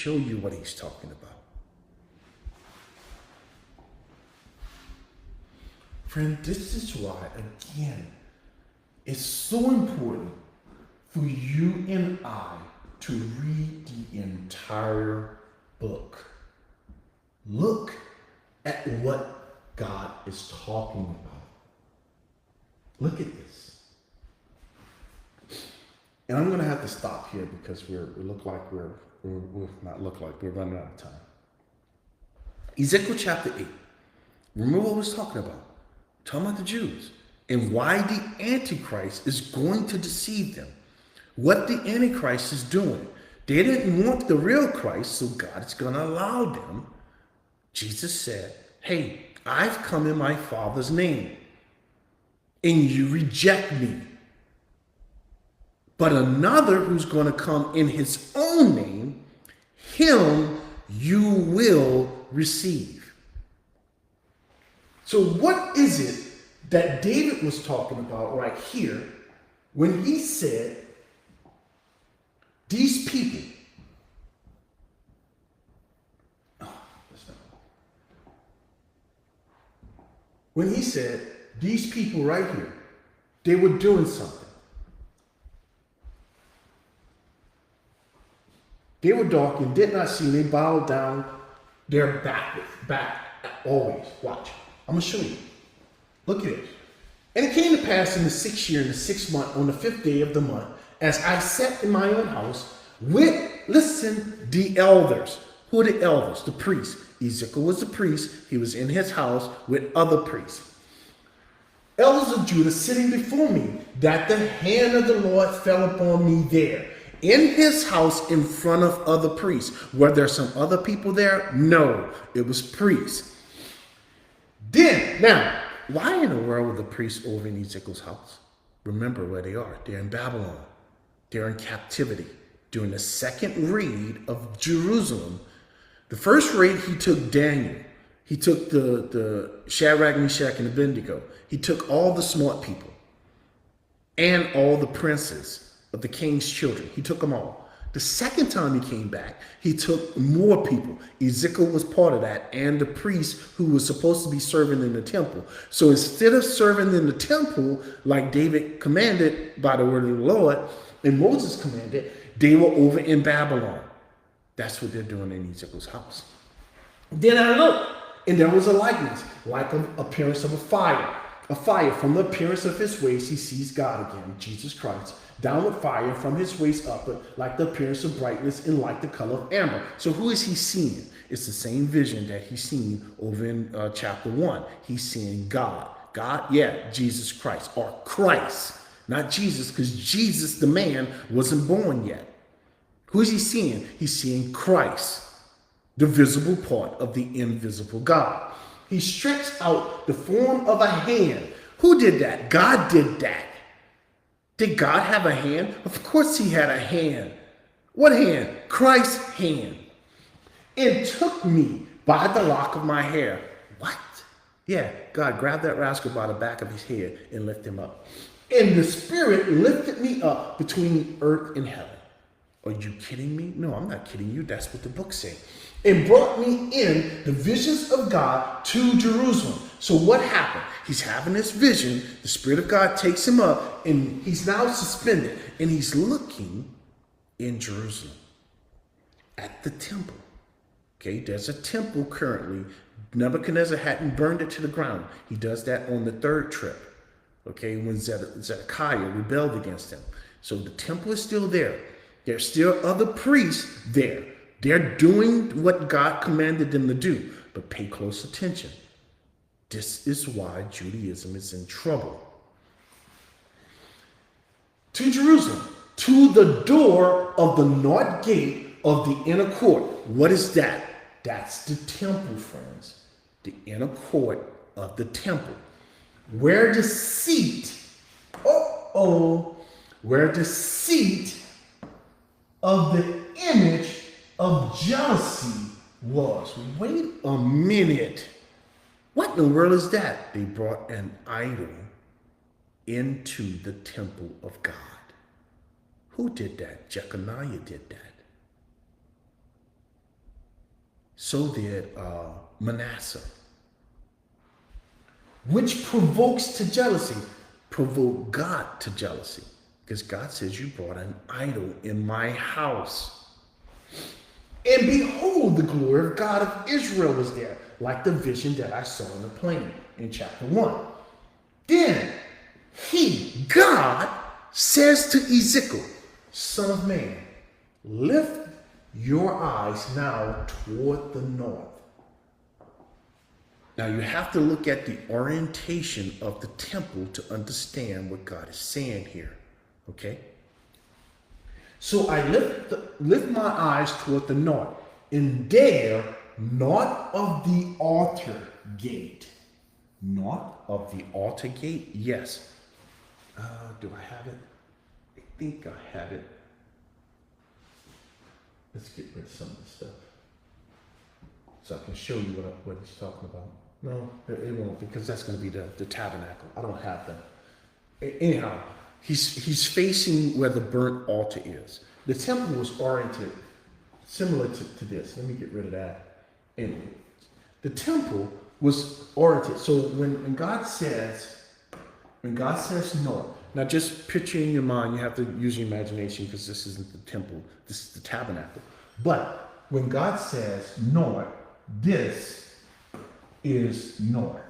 show you what he's talking about. Friend, this is why, again, it's so important for you and I to read the entire book. Look at what God is talking about. Look at this. And I'm going to have to stop here because we're running out of time. Ezekiel chapter 8. Remember what I was talking about? Talking about the Jews and why the Antichrist is going to deceive them. What the Antichrist is doing. They didn't want the real Christ, so God is going to allow them. Jesus said, hey, I've come in my Father's name, and you reject me. But another who's going to come in his own name, him you will receive. So what is it that David was talking about right here when he said, these people, when he said, these people right here, they were doing something. They were dark and did not see. They bowed down their back always. Watch. I'm going to show you. Look at it. And it came to pass in the 6th year, in the 6th month, on the 5th day of the month, as I sat in my own house with, listen, the elders. Who are the elders? The priests. Ezekiel was the priest. He was in his house with other priests. Elders of Judah sitting before me, that the hand of the Lord fell upon me there. In his house in front of other priests. Were there some other people there? No, it was priests. Then, now, why in the world were the priests over in Ezekiel's house? Remember where they are. They're in Babylon. They're in captivity. During the second raid of Jerusalem, the first raid, he took Daniel. He took the Shadrach, Meshach, and Abednego. He took all the smart people and all the princes of the king's children. He took them all. The second time he came back, he took more people. Ezekiel was part of that, and the priest who was supposed to be serving in the temple. So instead of serving in the temple, like David commanded by the word of the Lord, and Moses commanded, they were over in Babylon. That's what they're doing in Ezekiel's house. Then I looked, and there was a likeness, like an appearance of a fire. A fire. From the appearance of his waist, he sees God again, Jesus Christ. Downward fire from his waist upward, like the appearance of brightness and like the color of amber. So who is he seeing? It's the same vision that he's seen over in chapter 1. He's seeing God. God, yeah, Jesus Christ, or Christ. Not Jesus, because Jesus, the man, wasn't born yet. Who is he seeing? He's seeing Christ, the visible part of the invisible God. He stretched out the form of a hand. Who did that? God did that. Did God have a hand? Of course he had a hand. What hand? Christ's hand. And took me by the lock of my hair. What? Yeah, God grabbed that rascal by the back of his head and lifted him up. And the Spirit lifted me up between earth and heaven. Are you kidding me? No, I'm not kidding you. That's what the book says. And brought me in the visions of God to Jerusalem. So what happened? He's having this vision. The Spirit of God takes him up, and he's now suspended. And he's looking in Jerusalem at the temple. Okay, there's a temple currently. Nebuchadnezzar hadn't burned it to the ground. He does that on the 3rd trip. Okay, when Zedekiah rebelled against him. So the temple is still there. There's still other priests there. They're doing what God commanded them to do. But pay close attention. This is why Judaism is in trouble. To Jerusalem, to the door of the north gate of the inner court. What is that? That's the temple, friends. The inner court of the temple. Where the seat, where the seat of the image of jealousy was. Wait a minute. What in the world is that? They brought an idol into the temple of God. Who did that? Jeconiah did that. So did Manasseh. Which provokes to jealousy. Provoke God to jealousy. Because God says, you brought an idol in my house. And behold, the glory of God of Israel was there, like the vision that I saw in the plain in chapter 1. Then God, says to Ezekiel, Son of man, lift your eyes now toward the north. Now you have to look at the orientation of the temple to understand what God is saying here. Okay? So I lift my eyes toward the north, and there, north of the altar gate. North of the altar gate? Yes. Do I have it? I think I have it. Let's get rid of some of this stuff, so I can show you what he's talking about. No, it won't, because that's going to be the tabernacle. I don't have them. Anyhow, he's facing where the burnt altar is. The temple was oriented similar to this. Let me get rid of that. Anyway, the temple was oriented. So when God says north, now just picture in your mind, you have to use your imagination, because this isn't the temple, this is the tabernacle. But when God says north, this is north.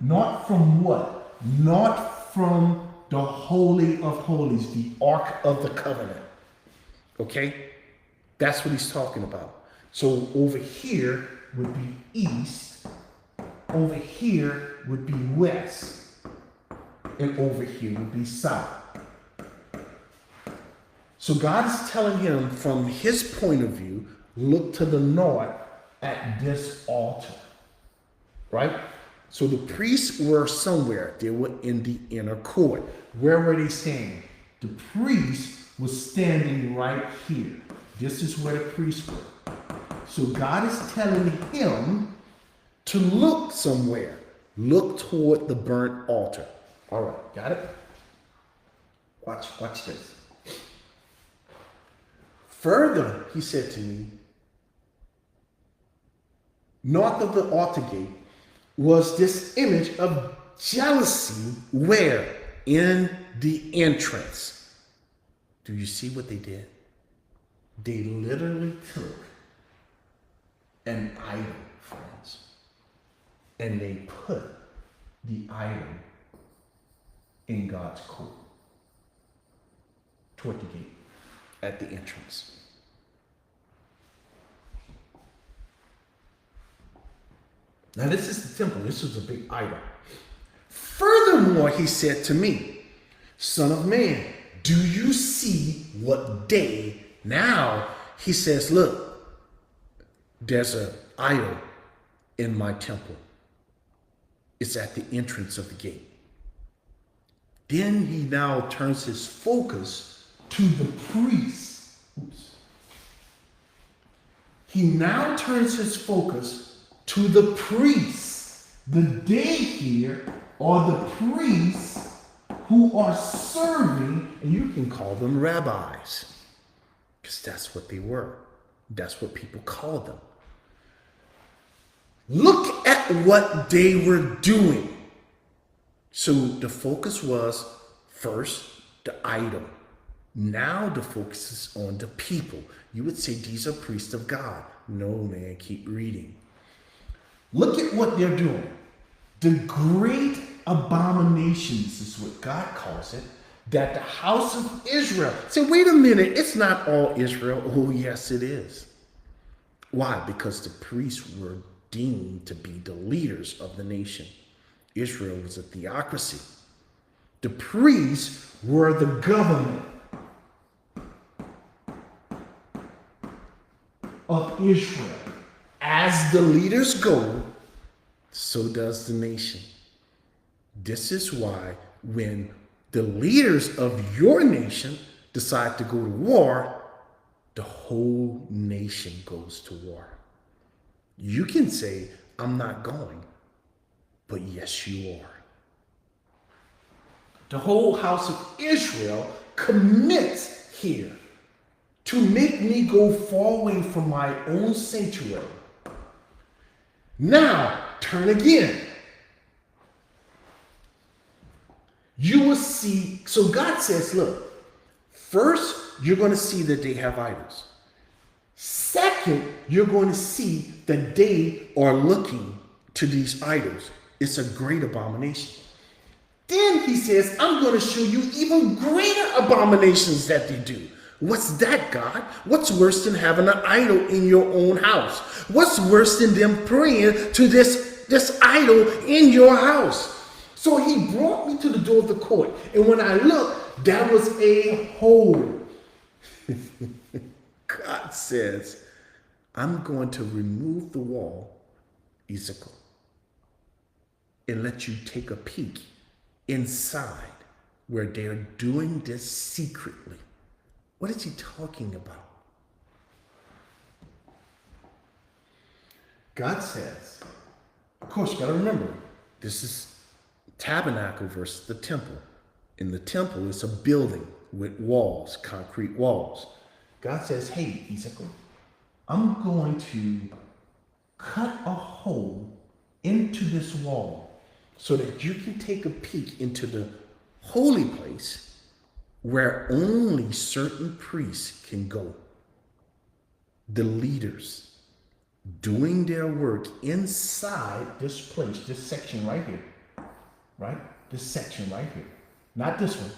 North from what? North from the Holy of Holies, the Ark of the Covenant. Okay? That's what he's talking about. So over here would be east, over here would be west, and over here would be south. So God is telling him, from his point of view, look to the north at this altar. Right? So the priests were somewhere. They were in the inner court. Where were they standing? The priest was standing right here. This is where the priests were. So God is telling him to look somewhere. Look toward the burnt altar. All right, got it? Watch this. Further, he said to me, north of the altar gate was this image of jealousy, where? In the entrance. Do you see what they did? They literally took an idol, friends, and they put the idol in God's court, toward the gate, at the entrance. Now this is the temple. This was a big idol. Furthermore, he said to me, Son of man, do you see what day? Now he says, look, there's an idol in my temple. It's at the entrance of the gate. Then he now turns his focus to the priests. He now turns his focus to the priests. The they here are the priests who are serving, and you can call them rabbis, because that's what they were. That's what people called them. Look at what they were doing. So the focus was first the idol. Now the focus is on the people. You would say these are priests of God. No, man, keep reading. Look at what they're doing. The great abominations is what God calls it, that the house of Israel. Say, wait a minute, it's not all Israel. Oh, yes, it is. Why? Because the priests were deemed to be the leaders of the nation. Israel was a theocracy. The priests were the government of Israel. As the leaders go, so does the nation. This is why when the leaders of your nation decide to go to war, the whole nation goes to war. You can say, I'm not going, but yes, you are. The whole house of Israel commits here to make me go far away from my own sanctuary. Now, turn again. You will see, so God says, look, first, you're going to see that they have idols. Second, you're going to see that they are looking to these idols. It's a great abomination. Then he says, I'm going to show you even greater abominations that they do. What's that, God? What's worse than having an idol in your own house? What's worse than them praying to this idol in your house? So he brought me to the door of the court. And when I looked, there was a hole. God says, I'm going to remove the wall, Ezekiel, and let you take a peek inside where they're doing this secretly. What is he talking about? God says, of course, you got to remember, this is tabernacle versus the temple. In the temple, it's a building with walls, concrete walls. God says, hey, Ezekiel, I'm going to cut a hole into this wall so that you can take a peek into the holy place where only certain priests can go. The leaders doing their work inside this place, this section right here, right? This section right here. Not this one.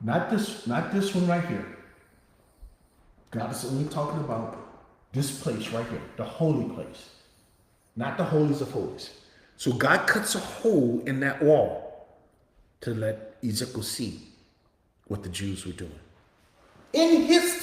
Not this one right here. God is only talking about this place right here, the holy place, not the holies of holies. So God cuts a hole in that wall to let Ezekiel see what the Jews were doing. In his